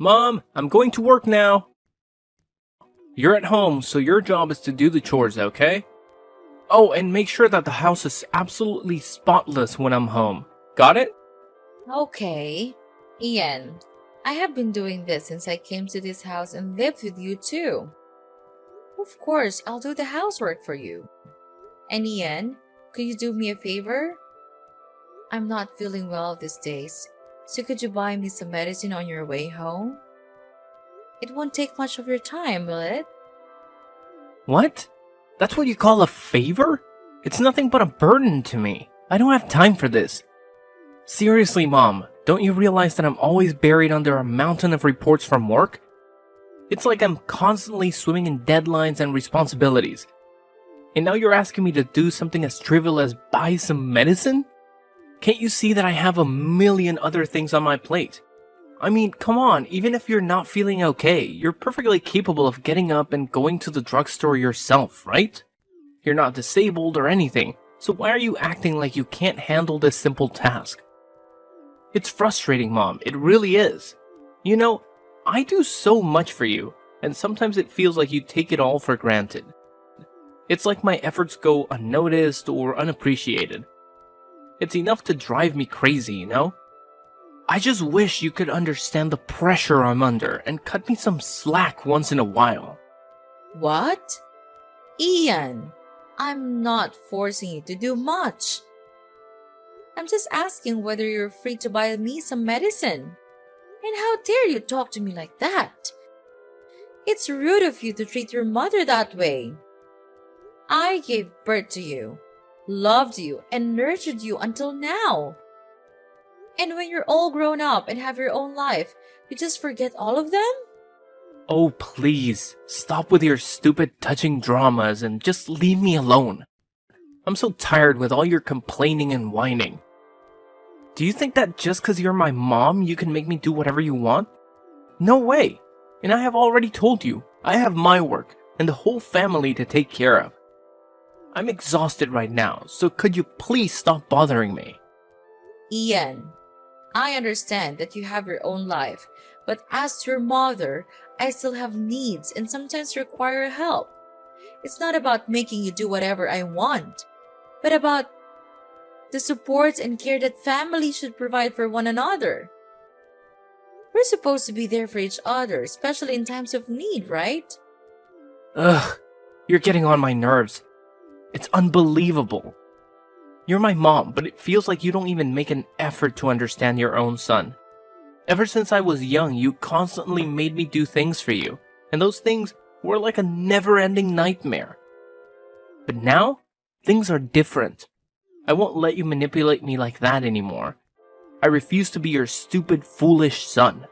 Mom, I'm going to work now. You're at home, so your job is to do the chores, okay? Oh, and make sure that the house is absolutely spotless when I'm home. Got it? Okay. Ian, I have been doing this since I came to this house and lived with you too. Of course, I'll do the housework for you. And Ian, could you do me a favor? I'm not feeling well these days, so could you buy me some medicine on your way home? It won't take much of your time, will it? What? That's what you call a favor? It's nothing but a burden to me. I don't have time for this. Seriously, Mom, don't you realize that I'm always buried under a mountain of reports from work? It's like I'm constantly swimming in deadlines and responsibilities. And now you're asking me to do something as trivial as buy some medicine? Can't you see that I have a million other things on my plate? I mean, come on, even if you're not feeling okay, you're perfectly capable of getting up and going to the drugstore yourself, right? You're not disabled or anything, so why are you acting like you can't handle this simple task? It's frustrating, Mom, it really is. You know, I do so much for you, and sometimes it feels like you take it all for granted. It's like my efforts go unnoticed or unappreciated. It's enough to drive me crazy, you know? I just wish you could understand the pressure I'm under and cut me some slack once in a while. What? Ian, I'm not forcing you to do much. I'm just asking whether you're free to buy me some medicine. And how dare you talk to me like that? It's rude of you to treat your mother that way. I gave birth to you, loved you, and nurtured you until now. And when you're all grown up and have your own life, you just forget all of them? Oh, please, stop with your stupid touching dramas and just leave me alone. I'm so tired with all your complaining and whining. Do you think that just because you're my mom, you can make me do whatever you want? No way. And I have already told you, I have my work and the whole family to take care of. I'm exhausted right now, so could you please stop bothering me? Ian, I understand that you have your own life, but as your mother, I still have needs and sometimes require help. It's not about making you do whatever I want, but about the support and care that families should provide for one another. We're supposed to be there for each other, especially in times of need, right? Ugh, you're getting on my nerves. It's unbelievable. You're my mom, but it feels like you don't even make an effort to understand your own son. Ever since I was young, you constantly made me do things for you, and those things were like a never-ending nightmare. But now, things are different. I won't let you manipulate me like that anymore. I refuse to be your stupid, foolish son.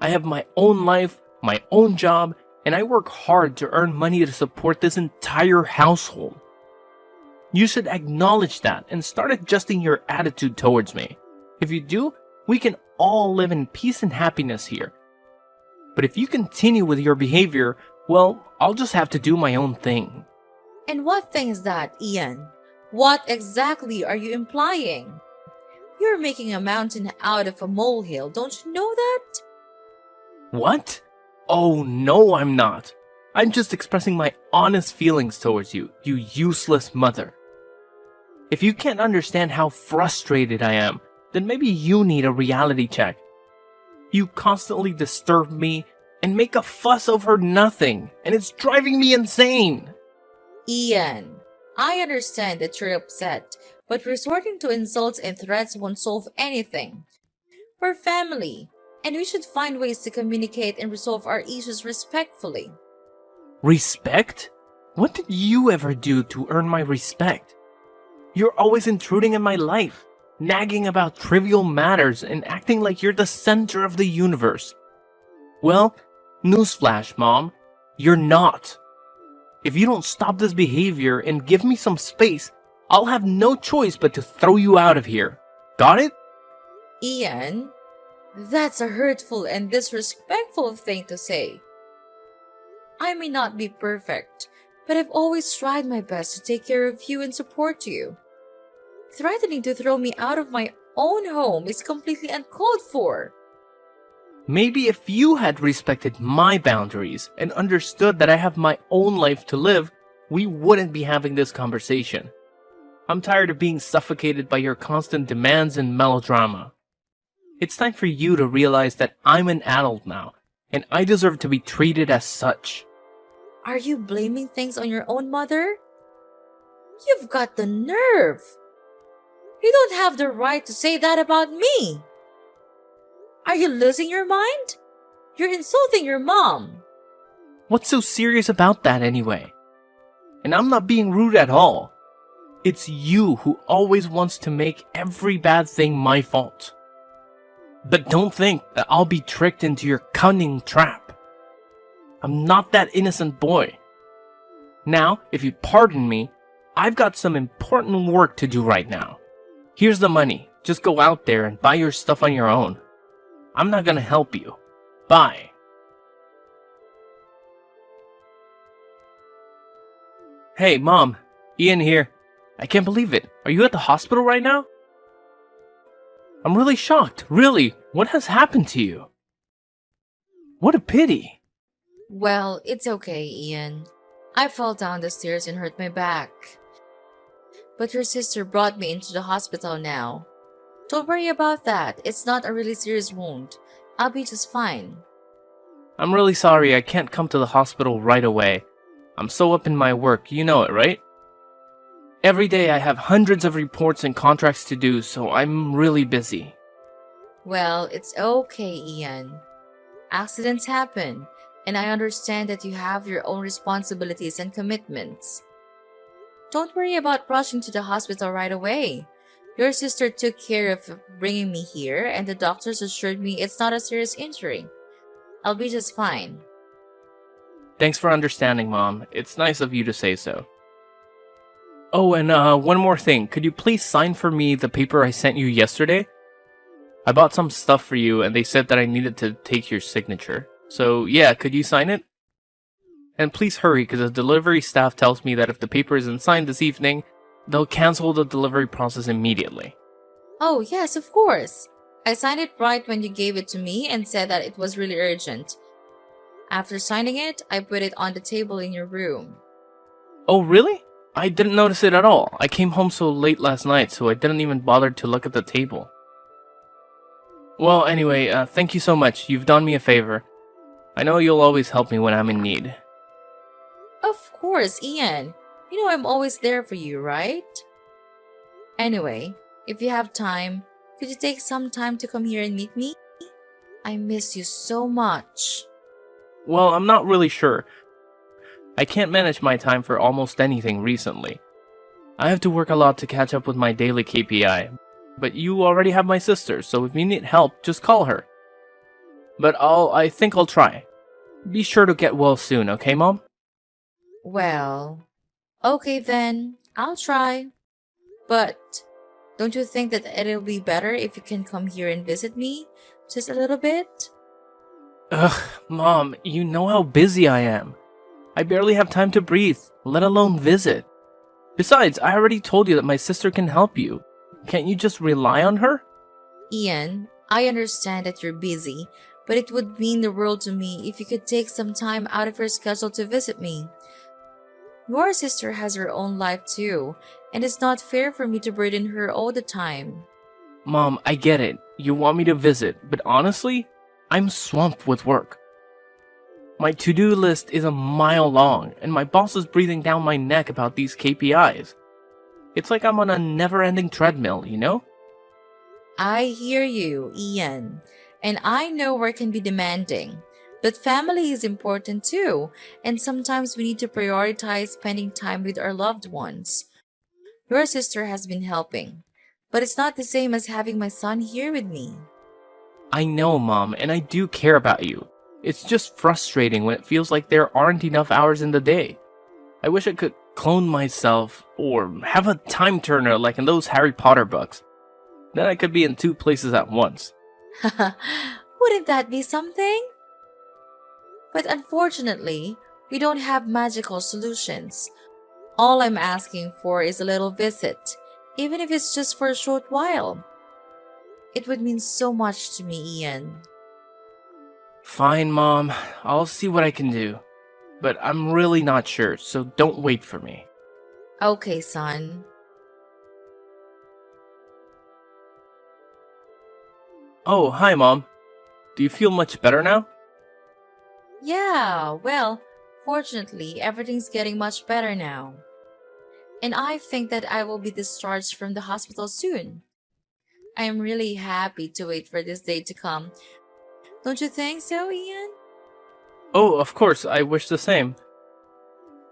I have my own life, my own job, and I work hard to earn money to support this entire household. You should acknowledge that and start adjusting your attitude towards me. If you do, we can all live in peace and happiness here. But if you continue with your behavior, well, I'll just have to do my own thing. And what thing is that, Ian? What exactly are you implying? You're making a mountain out of a molehill, don't you know that? What? Oh, no, I'm not. I'm just expressing my honest feelings towards you, you useless mother. If you can't understand how frustrated I am, then maybe you need a reality check. You constantly disturb me and make a fuss over nothing, and it's driving me insane. Ian, I understand that you're upset, but resorting to insults and threats won't solve anything. We're family, and we should find ways to communicate and resolve our issues respectfully. Respect? What did you ever do to earn my respect? You're always intruding in my life, nagging about trivial matters and acting like you're the center of the universe. Well, newsflash, Mom, you're not. If you don't stop this behavior and give me some space, I'll have no choice but to throw you out of here. Got it? Ian, that's a hurtful and disrespectful thing to say. I may not be perfect, but I've always tried my best to take care of you and support you. Threatening to throw me out of my own home is completely uncalled for. Maybe if you had respected my boundaries and understood that I have my own life to live, we wouldn't be having this conversation. I'm tired of being suffocated by your constant demands and melodrama. It's time for you to realize that I'm an adult now, and I deserve to be treated as such. Are you blaming things on your own mother? You've got the nerve. You don't have the right to say that about me. Are you losing your mind? You're insulting your mom. What's so serious about that anyway? And I'm not being rude at all. It's you who always wants to make every bad thing my fault. But don't think that I'll be tricked into your cunning trap. I'm not that innocent boy. Now, if you pardon me, I've got some important work to do right now. Here's the money. Just go out there and buy your stuff on your own. I'm not gonna help you. Bye. Hey, Mom. Ian here. I can't believe it. Are you at the hospital right now? I'm really shocked. Really. What has happened to you? What a pity. Well, it's okay, Ian. I fell down the stairs and hurt my back. But your sister brought me into the hospital now. Don't worry about that. It's not a really serious wound. I'll be just fine. I'm really sorry I can't come to the hospital right away. I'm so up in my work, you know it, right? Every day I have hundreds of reports and contracts to do, so I'm really busy. Well, it's okay, Ian. Accidents happen, and I understand that you have your own responsibilities and commitments. Don't worry about rushing to the hospital right away. Your sister took care of bringing me here, and the doctors assured me it's not a serious injury. I'll be just fine. Thanks for understanding, Mom. It's nice of you to say so. Oh, and one more thing. Could you please sign for me the paper I sent you yesterday? I bought some stuff for you, and they said that I needed to take your signature. So, yeah, could you sign it? And please hurry, because the delivery staff tells me that if the paper isn't signed this evening, they'll cancel the delivery process immediately. Oh, yes, of course. I signed it right when you gave it to me and said that it was really urgent. After signing it, I put it on the table in your room. Oh, really? I didn't notice it at all. I came home so late last night, so I didn't even bother to look at the table. Well, anyway, thank you so much. You've done me a favor. I know you'll always help me when I'm in need. Of course, Ian. You know I'm always there for you, right? Anyway, if you have time, could you take some time to come here and meet me? I miss you so much. Well, I'm not really sure. I can't manage my time for almost anything recently. I have to work a lot to catch up with my daily KPI, but you already have my sister, so if you need help, just call her. But I think I'll try. Be sure to get well soon, okay, Mom? Well, okay then, I'll try. But don't you think that it'll be better if you can come here and visit me? Just a little bit? Ugh, Mom, you know how busy I am. I barely have time to breathe, let alone visit. Besides, I already told you that my sister can help you. Can't you just rely on her? Ian, I understand that you're busy, but it would mean the world to me if you could take some time out of your schedule to visit me. Your sister has her own life too, and it's not fair for me to burden her all the time. Mom, I get it. You want me to visit, but honestly, I'm swamped with work. My to-do list is a mile long, and my boss is breathing down my neck about these KPIs. It's like I'm on a never-ending treadmill, you know? I hear you, Ian, and I know work can be demanding. But family is important too, and sometimes we need to prioritize spending time with our loved ones. Your sister has been helping, but it's not the same as having my son here with me. I know, Mom, and I do care about you. It's just frustrating when it feels like there aren't enough hours in the day. I wish I could clone myself, or have a time turner like in those Harry Potter books. Then I could be in two places at once. Wouldn't that be something? But unfortunately, we don't have magical solutions. All I'm asking for is a little visit, even if it's just for a short while. It would mean so much to me, Ian. Fine, Mom. I'll see what I can do. But I'm really not sure, so don't wait for me. Okay, son. Oh, hi, Mom. Do you feel much better now? Yeah, well, fortunately, everything's getting much better now. And I think that I will be discharged from the hospital soon. I am really happy to wait for this day to come. Don't you think so, Ian? Oh, of course, I wish the same.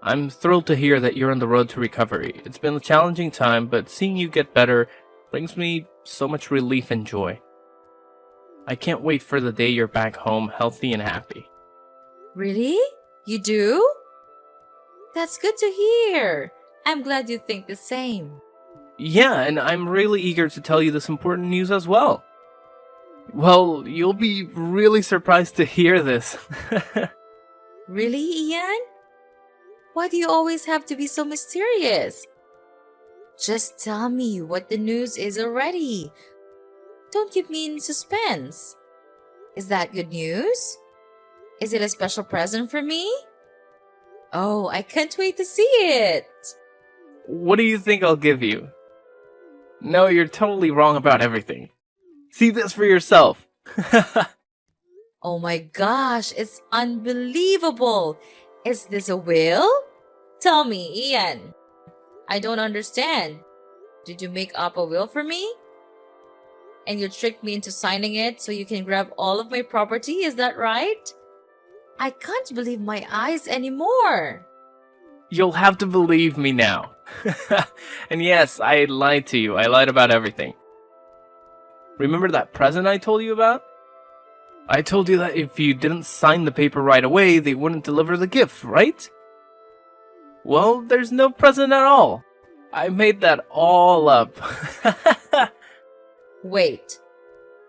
I'm thrilled to hear that you're on the road to recovery. It's been a challenging time, but seeing you get better brings me so much relief and joy. I can't wait for the day you're back home healthy and happy. Really? You do? That's good to hear. I'm glad you think the same. Yeah, and I'm really eager to tell you this important news as well. Well, you'll be really surprised to hear this. Really, Ian? Why do you always have to be so mysterious? Just tell me what the news is already. Don't keep me in suspense. Is that good news? Is it a special present for me? Oh, I can't wait to see it. What do you think I'll give you? No, you're totally wrong about everything. See this for yourself. Oh my gosh, it's unbelievable. Is this a will? Tell me, Ian. I don't understand. Did you make up a will for me? And you tricked me into signing it so you can grab all of my property, is that right? I can't believe my eyes anymore. You'll have to believe me now. And yes, I lied to you. I lied about everything. Remember that present I told you about? I told you that if you didn't sign the paper right away, they wouldn't deliver the gift, right? Well, there's no present at all. I made that all up. Wait,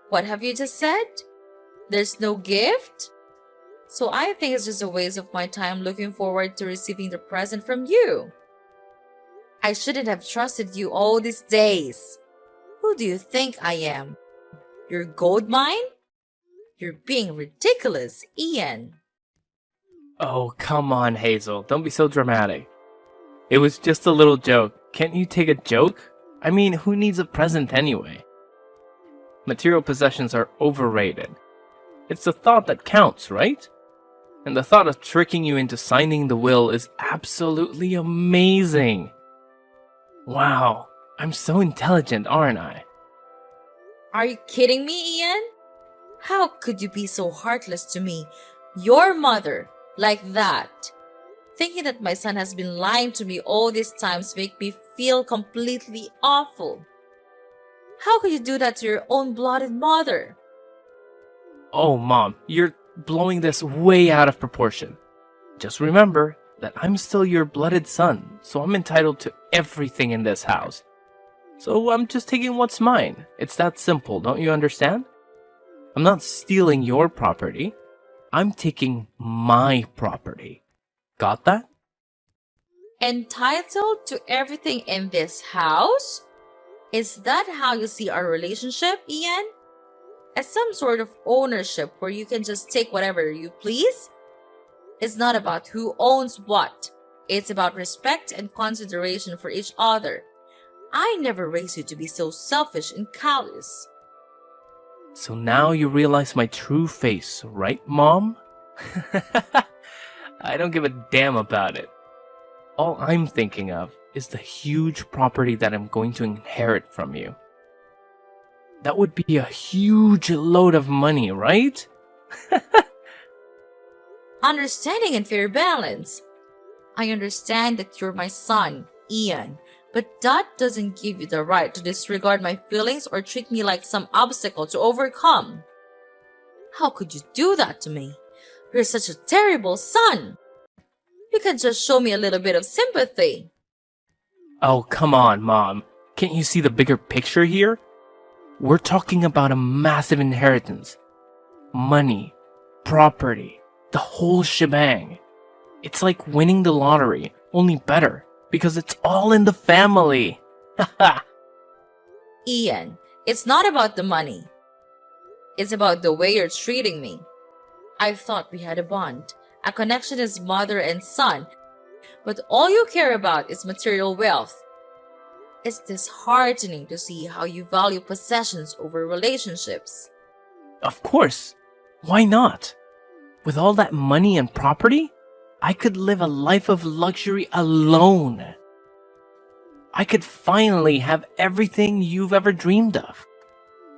what have you just said? There's no gift? So I think it's just a waste of my time looking forward to receiving the present from you. I shouldn't have trusted you all these days. Who do you think I am? Your gold mine? You're being ridiculous, Ian. Oh, come on, Hazel. Don't be so dramatic. It was just a little joke. Can't you take a joke? I mean, who needs a present anyway? Material possessions are overrated. It's the thought that counts, right? And the thought of tricking you into signing the will is absolutely amazing. Wow, I'm so intelligent, aren't I? Are you kidding me, Ian? How could you be so heartless to me, your mother, like that? Thinking that my son has been lying to me all these times make me feel completely awful. How could you do that to your own blooded mother? Oh, Mom, you're blowing this way out of proportion. Just remember that I'm still your blooded son, so I'm entitled to everything in this house. So I'm just taking what's mine. It's that simple, don't you understand? I'm not stealing your property. I'm taking my property. Got that? Entitled to everything in this house? Is that how you see our relationship, Ian? As some sort of ownership where you can just take whatever you please? It's not about who owns what. It's about respect and consideration for each other. I never raised you to be so selfish and callous. So now you realize my true face, right, Mom? I don't give a damn about it. All I'm thinking of is the huge property that I'm going to inherit from you. That would be a huge load of money, right? Understanding and fair balance. I understand that you're my son, Ian, but that doesn't give you the right to disregard my feelings or treat me like some obstacle to overcome. How could you do that to me? You're such a terrible son. You can just show me a little bit of sympathy. Oh, come on, Mom. Can't you see the bigger picture here? We're talking about a massive inheritance. Money, property, the whole shebang. It's like winning the lottery, only better, because it's all in the family. Haha. Ian, it's not about the money. It's about the way you're treating me. I thought we had a bond, a connection as mother and son, but all you care about is material wealth. It's disheartening to see how you value possessions over relationships. Of course. Why not? With all that money and property, I could live a life of luxury alone. I could finally have everything you've ever dreamed of.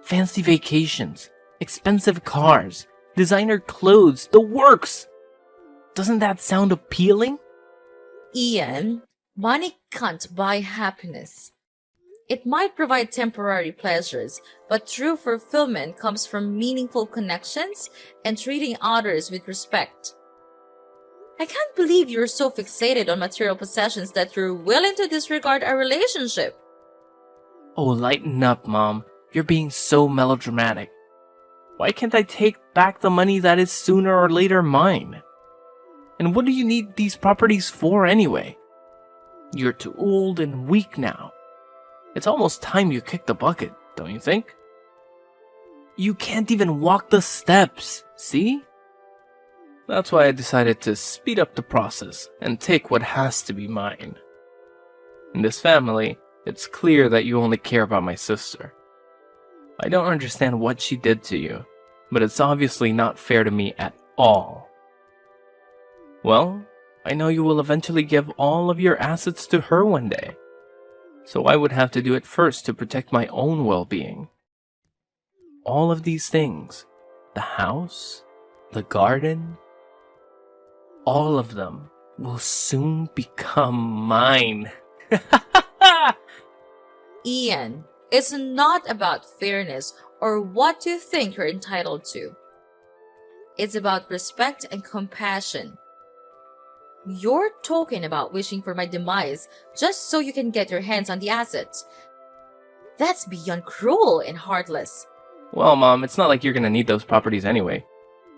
Fancy vacations, expensive cars, designer clothes, the works. Doesn't that sound appealing? Ian, money can't buy happiness. It might provide temporary pleasures, but true fulfillment comes from meaningful connections and treating others with respect. I can't believe you're so fixated on material possessions that you're willing to disregard our relationship. Oh, lighten up, Mom. You're being so melodramatic. Why can't I take back the money that is sooner or later mine? And what do you need these properties for anyway? You're too old and weak now. It's almost time you kicked the bucket, don't you think? You can't even walk the steps, see? That's why I decided to speed up the process and take what has to be mine. In this family, it's clear that you only care about my sister. I don't understand what she did to you, but it's obviously not fair to me at all. Well, I know you will eventually give all of your assets to her one day. So I would have to do it first to protect my own well-being. All of these things, the house, the garden, all of them will soon become mine. Ian, it's not about fairness or what you think you're entitled to. It's about respect and compassion. You're talking about wishing for my demise just so you can get your hands on the assets. That's beyond cruel and heartless. Well, Mom, it's not like you're gonna need those properties anyway.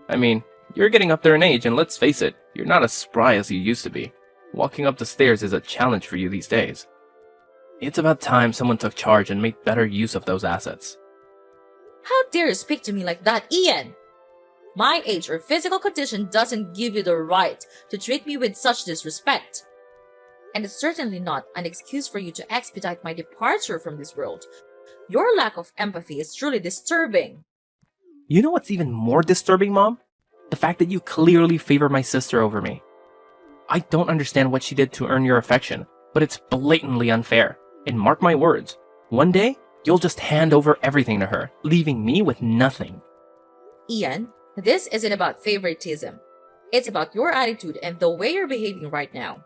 I mean, you're getting up there in age, and let's face it, you're not as spry as you used to be. Walking up the stairs is a challenge for you these days. It's about time someone took charge and made better use of those assets. How dare you speak to me like that, Ian? My age or physical condition doesn't give you the right to treat me with such disrespect. And it's certainly not an excuse for you to expedite my departure from this world. Your lack of empathy is truly disturbing. You know what's even more disturbing, Mom? The fact that you clearly favor my sister over me. I don't understand what she did to earn your affection, but it's blatantly unfair. And mark my words, one day, you'll just hand over everything to her, leaving me with nothing. Ian, this isn't about favoritism. It's about your attitude and the way you're behaving right now.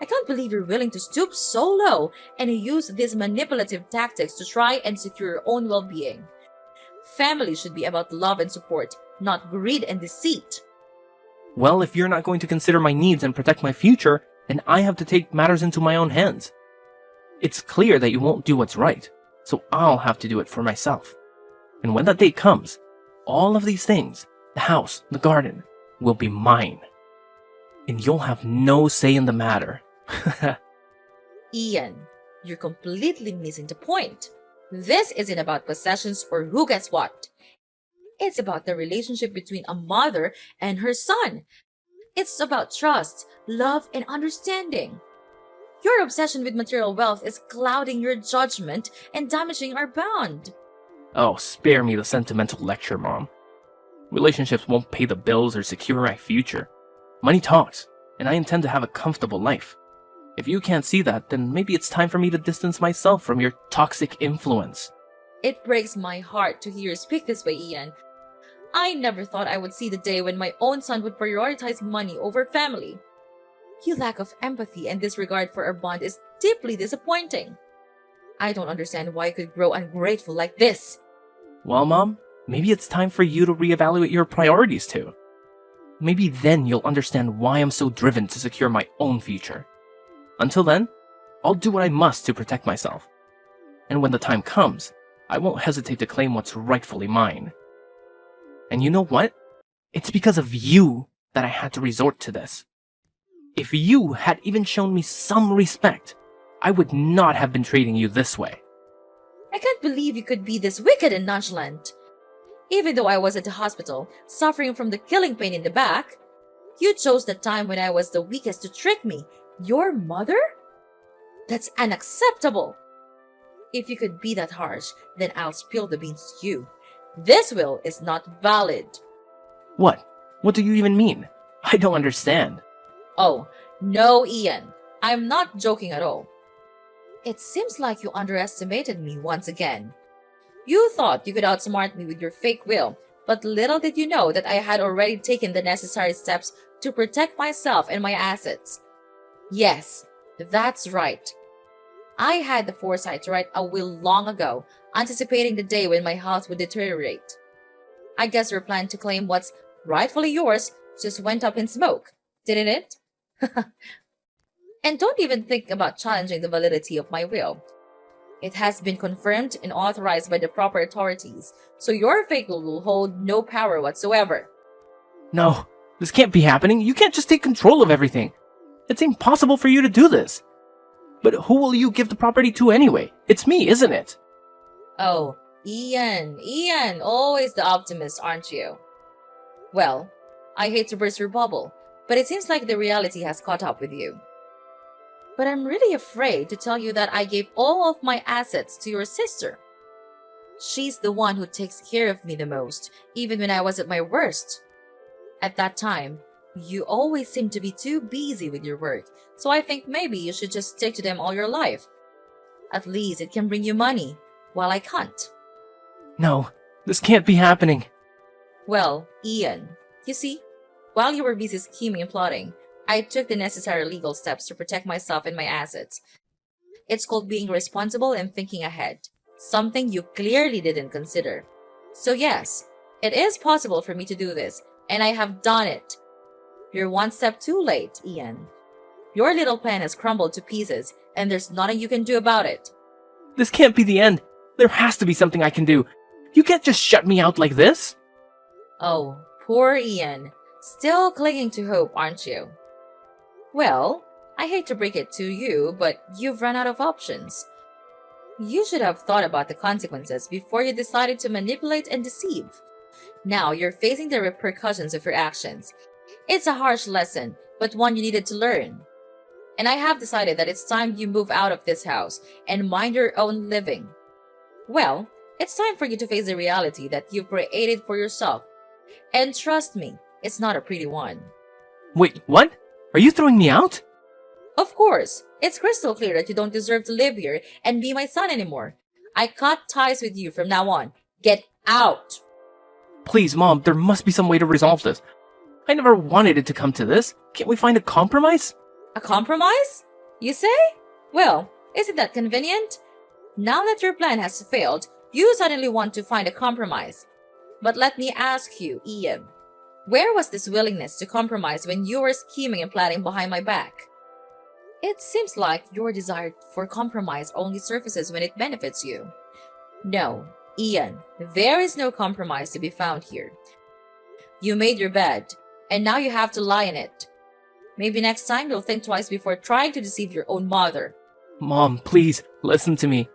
I can't believe you're willing to stoop so low and use these manipulative tactics to try and secure your own well-being. Family should be about love and support, not greed and deceit. Well, if you're not going to consider my needs and protect my future, then I have to take matters into my own hands. It's clear that you won't do what's right, so I'll have to do it for myself. And when that day comes, all of these things, the house, the garden, will be mine. And you'll have no say in the matter. Ian, you're completely missing the point. This isn't about possessions or who gets what. It's about the relationship between a mother and her son. It's about trust, love, and understanding. Your obsession with material wealth is clouding your judgment and damaging our bond. Oh, spare me the sentimental lecture, Mom. Relationships won't pay the bills or secure my future. Money talks, and I intend to have a comfortable life. If you can't see that, then maybe it's time for me to distance myself from your toxic influence. It breaks my heart to hear you speak this way, Ian. I never thought I would see the day when my own son would prioritize money over family. Your lack of empathy and disregard for our bond is deeply disappointing. I don't understand why you could grow ungrateful like this. Well, Mom, maybe it's time for you to reevaluate your priorities too. Maybe then you'll understand why I'm so driven to secure my own future. Until then, I'll do what I must to protect myself. And when the time comes, I won't hesitate to claim what's rightfully mine. And you know what? It's because of you that I had to resort to this. If you had even shown me some respect, I would not have been treating you this way. I can't believe you could be this wicked and nonchalant. Even though I was at the hospital, suffering from the killing pain in the back, you chose the time when I was the weakest to trick me. Your mother? That's unacceptable. If you could be that harsh, then I'll spill the beans to you. This will is not valid. What? What do you even mean? I don't understand. Oh, no, Ian. I'm not joking at all. It seems like you underestimated me once again. You thought you could outsmart me with your fake will, but little did you know that I had already taken the necessary steps to protect myself and my assets. Yes, that's right. I had the foresight to write a will long ago, anticipating the day when my health would deteriorate. I guess your plan to claim what's rightfully yours just went up in smoke, didn't it? And don't even think about challenging the validity of my will. It has been confirmed and authorized by the proper authorities, so your fake will hold no power whatsoever. No, this can't be happening. You can't just take control of everything. It's impossible for you to do this. But who will you give the property to anyway? It's me, isn't it? Oh, Ian, always the optimist, aren't you? Well, I hate to burst your bubble, but it seems like the reality has caught up with you. But I'm really afraid to tell you that I gave all of my assets to your sister. She's the one who takes care of me the most, even when I was at my worst. At that time, you always seem to be too busy with your work, so I think maybe you should just stick to them all your life. At least it can bring you money, while I can't. No, this can't be happening. Well, Ian, you see, while you were busy scheming and plotting, I took the necessary legal steps to protect myself and my assets. It's called being responsible and thinking ahead, something you clearly didn't consider. So yes, it is possible for me to do this, and I have done it. You're one step too late, Ian. Your little plan has crumbled to pieces, and there's nothing you can do about it. This can't be the end. There has to be something I can do. You can't just shut me out like this. Oh, poor Ian. Still clinging to hope, aren't you? Well, I hate to break it to you, but you've run out of options. You should have thought about the consequences before you decided to manipulate and deceive. Now you're facing the repercussions of your actions. It's a harsh lesson, but one you needed to learn. And I have decided that it's time you move out of this house and mind your own living. Well, it's time for you to face the reality that you've created for yourself. And trust me, it's not a pretty one. Wait, what? Are you throwing me out? Of course, it's crystal clear that you don't deserve to live here and be my son anymore. I cut ties with you from now on. Get out! Please, Mom, there must be some way to resolve this. I never wanted it to come to this. Can't we find a compromise? A compromise? You say? Well, isn't that convenient? Now that your plan has failed, you suddenly want to find a compromise. But let me ask you, Ian, where was this willingness to compromise when you were scheming and planning behind my back? It seems like your desire for compromise only surfaces when it benefits you. No, Ian, there is no compromise to be found here. You made your bed, and now you have to lie in it. Maybe next time you'll think twice before trying to deceive your own mother. Mom, please, listen to me.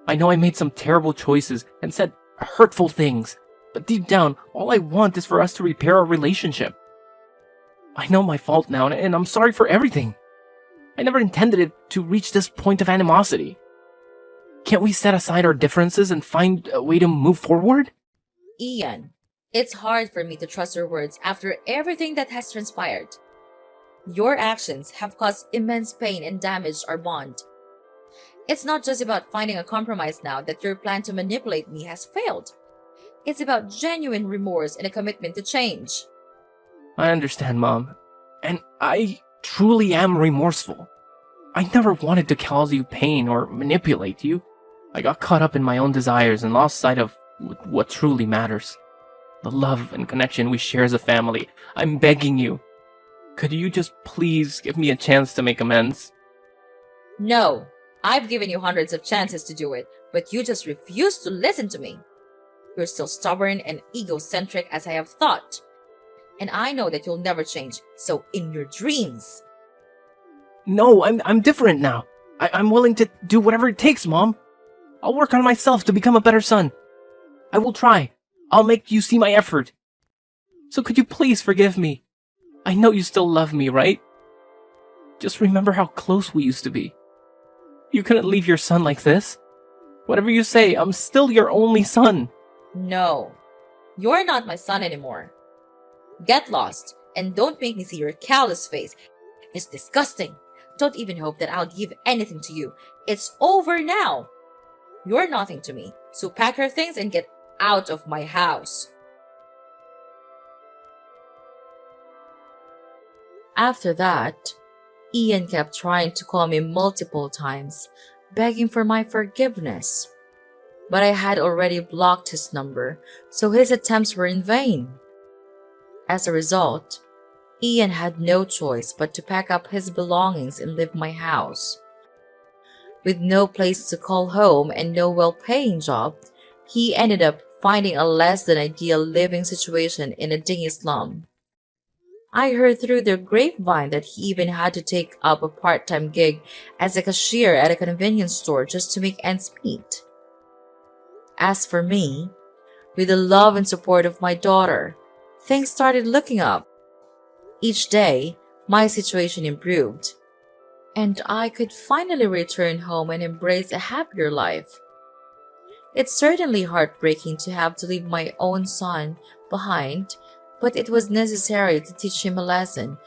I know I made some terrible choices and said hurtful things, but deep down, all I want is for us to repair our relationship. I know my fault now, and I'm sorry for everything. I never intended it to reach this point of animosity. Can't we set aside our differences and find a way to move forward? Ian, it's hard for me to trust your words after everything that has transpired. Your actions have caused immense pain and damaged our bond. It's not just about finding a compromise now that your plan to manipulate me has failed. It's about genuine remorse and a commitment to change. I understand, Mom. And I truly am remorseful. I never wanted to cause you pain or manipulate you. I got caught up in my own desires and lost sight of what truly matters. The love and connection we share as a family. I'm begging you. Could you just please give me a chance to make amends? No, I've given you hundreds of chances to do it, but you just refuse to listen to me. You're still stubborn and egocentric as I have thought. And I know that you'll never change, so in your dreams. No, I'm different now. I'm willing to do whatever it takes, Mom. I'll work on myself to become a better son. I will try. I'll make you see my effort. So could you please forgive me? I know you still love me, right? Just remember how close we used to be. You couldn't leave your son like this. Whatever you say, I'm still your only son. No, you're not my son anymore. Get lost and don't make me see your callous face. It's disgusting. Don't even hope that I'll give anything to you. It's over now. You're nothing to me, so pack your things and get out of my house. After that, Ian kept trying to call me multiple times, begging for my forgiveness. But I had already blocked his number, so his attempts were in vain. As a result, Ian had no choice but to pack up his belongings and leave my house. With no place to call home and no well-paying job, he ended up finding a less than ideal living situation in a dingy slum. I heard through the grapevine that he even had to take up a part-time gig as a cashier at a convenience store just to make ends meet. As for me, with the love and support of my daughter, things started looking up. Each day, my situation improved, and I could finally return home and embrace a happier life. It's certainly heartbreaking to have to leave my own son behind, but it was necessary to teach him a lesson